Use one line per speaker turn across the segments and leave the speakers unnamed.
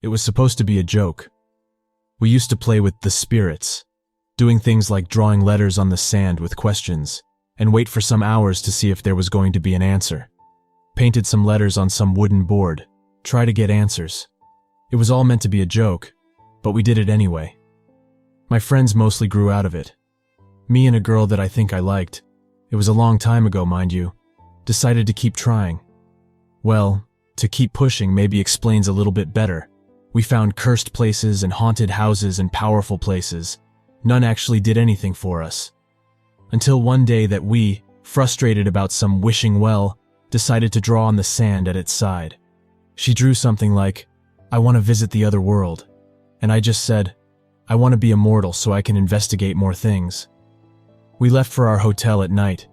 It was supposed to be a joke. We used to play with the spirits, doing things like drawing letters on the sand with questions, and wait for some hours to see if there was going to be an answer. Painted some letters on some wooden board, try to get answers. It was all meant to be a joke, but we did it anyway. My friends mostly grew out of it. Me and a girl that I think I liked, it was a long time ago, mind you, decided to keep trying. Well, to keep pushing maybe explains a little bit better. We found cursed places and haunted houses and powerful places. None actually did anything for us. Until one day that we, frustrated about some wishing well, decided to draw on the sand at its side. She drew something like, "I want to visit the other world." And I just said, "I want to be immortal so I can investigate more things." We left for our hotel at night,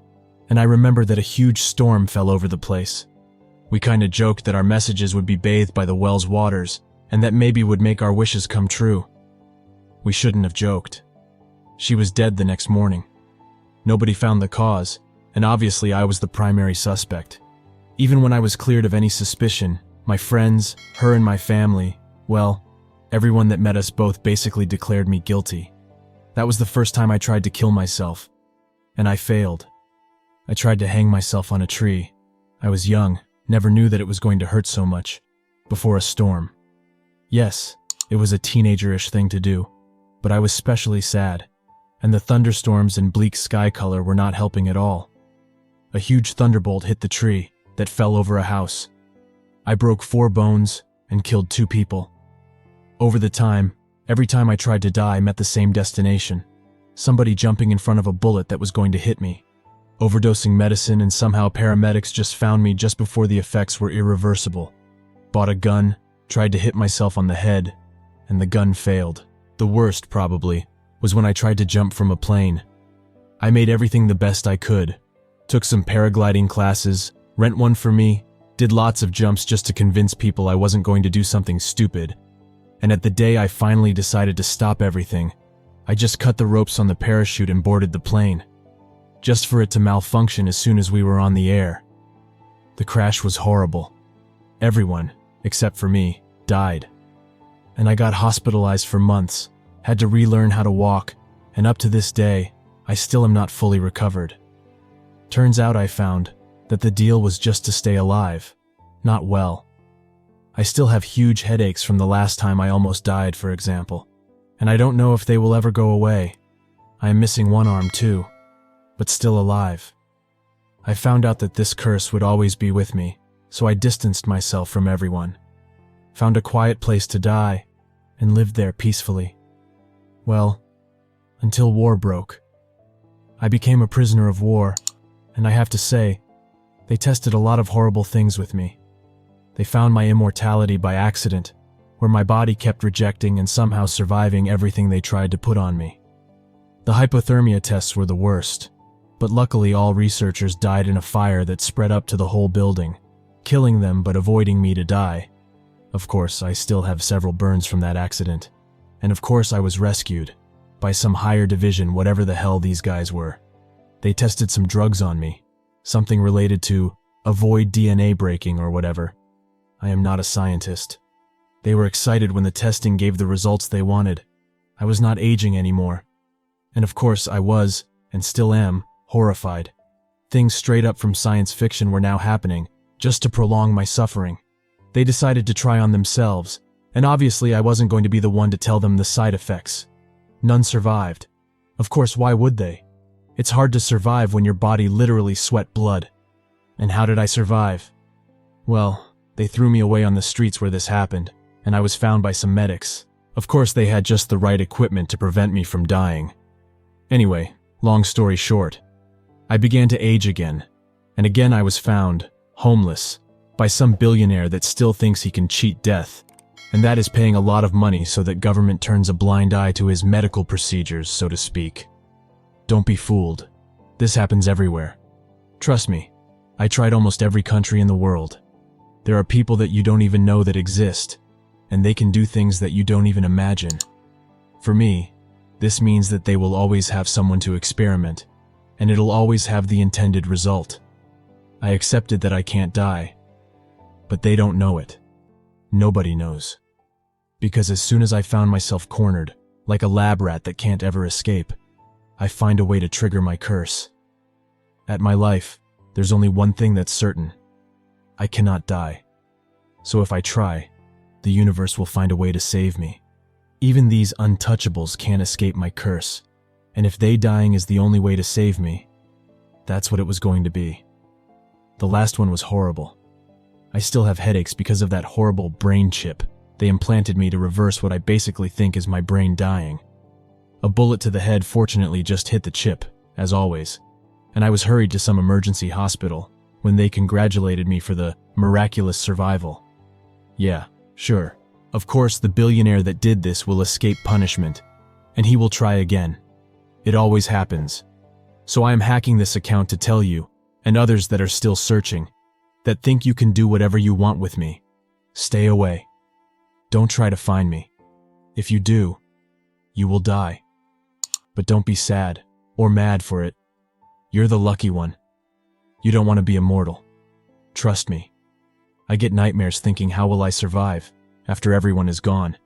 and I remember that a huge storm fell over the place. We kinda joked that our messages would be bathed by the well's waters, and that maybe would make our wishes come true. We shouldn't have joked. She was dead the next morning. Nobody found the cause, and obviously I was the primary suspect. Even when I was cleared of any suspicion, my friends, her and my family, well, everyone that met us both basically declared me guilty. That was the first time I tried to kill myself, and I failed. I tried to hang myself on a tree. I was young, never knew that it was going to hurt so much, before a storm. Yes, it was a teenager-ish thing to do, but I was especially sad, and the thunderstorms and bleak sky color were not helping at all. A huge thunderbolt hit the tree that fell over a house. I broke 4 bones and killed 2 people. Over the time, every time I tried to die met the same destination. Somebody jumping in front of a bullet that was going to hit me. Overdosing medicine, and somehow paramedics just found me just before the effects were irreversible. Bought a gun, tried to hit myself on the head, and the gun failed. The worst, probably, was when I tried to jump from a plane. I made everything the best I could. Took some paragliding classes, rent one for me, did lots of jumps just to convince people I wasn't going to do something stupid. And at the day I finally decided to stop everything, I just cut the ropes on the parachute and boarded the plane, just for it to malfunction as soon as we were on the air. The crash was horrible. Everyone, except for me, died. And I got hospitalized for months, had to relearn how to walk, and up to this day, I still am not fully recovered. Turns out I found that the deal was just to stay alive, not well. I still have huge headaches from the last time I almost died, for example, and I don't know if they will ever go away. I am missing one arm too, but still alive. I found out that this curse would always be with me, so I distanced myself from everyone. Found a quiet place to die, and lived there peacefully. Well, until war broke. I became a prisoner of war, and I have to say, they tested a lot of horrible things with me. They found my immortality by accident, where my body kept rejecting and somehow surviving everything they tried to put on me. The hypothermia tests were the worst, but luckily all researchers died in a fire that spread up to the whole building, killing them but avoiding me to die. Of course, I still have several burns from that accident. And of course I was rescued, by some higher division, whatever the hell these guys were. They tested some drugs on me, something related to avoid DNA breaking or whatever. I am not a scientist. They were excited when the testing gave the results they wanted. I was not aging anymore. And of course I was, and still am, horrified. Things straight up from science fiction were now happening, just to prolong my suffering. They decided to try on themselves, and obviously I wasn't going to be the one to tell them the side effects. None survived. Of course, why would they? It's hard to survive when your body literally sweat blood. And how did I survive? Well, they threw me away on the streets where this happened, and I was found by some medics. Of course, they had just the right equipment to prevent me from dying. Anyway, long story short, I began to age again, and again I was found, homeless, by some billionaire that still thinks he can cheat death, and that is paying a lot of money so that government turns a blind eye to his medical procedures, so to speak. Don't be fooled. This happens everywhere. Trust me, I tried almost every country in the world. There are people that you don't even know that exist, and they can do things that you don't even imagine. For me, this means that they will always have someone to experiment, and it'll always have the intended result. I accepted that I can't die, but they don't know it. Nobody knows. Because as soon as I found myself cornered, like a lab rat that can't ever escape, I find a way to trigger my curse. At my life, there's only one thing that's certain. I cannot die. So if I try, the universe will find a way to save me. Even these untouchables can't escape my curse, and if they dying is the only way to save me, that's what it was going to be. The last one was horrible. I still have headaches because of that horrible brain chip they implanted me to reverse what I basically think is my brain dying. A bullet to the head fortunately just hit the chip, as always, and I was hurried to some emergency hospital when they congratulated me for the miraculous survival. Yeah, sure. Of course, the billionaire that did this will escape punishment, and he will try again. It always happens. So I am hacking this account to tell you, and others that are still searching, that think you can do whatever you want with me. Stay away. Don't try to find me. If you do, you will die. But don't be sad or mad for it. You're the lucky one. You don't want to be immortal. Trust me. I get nightmares thinking how will I survive after everyone is gone.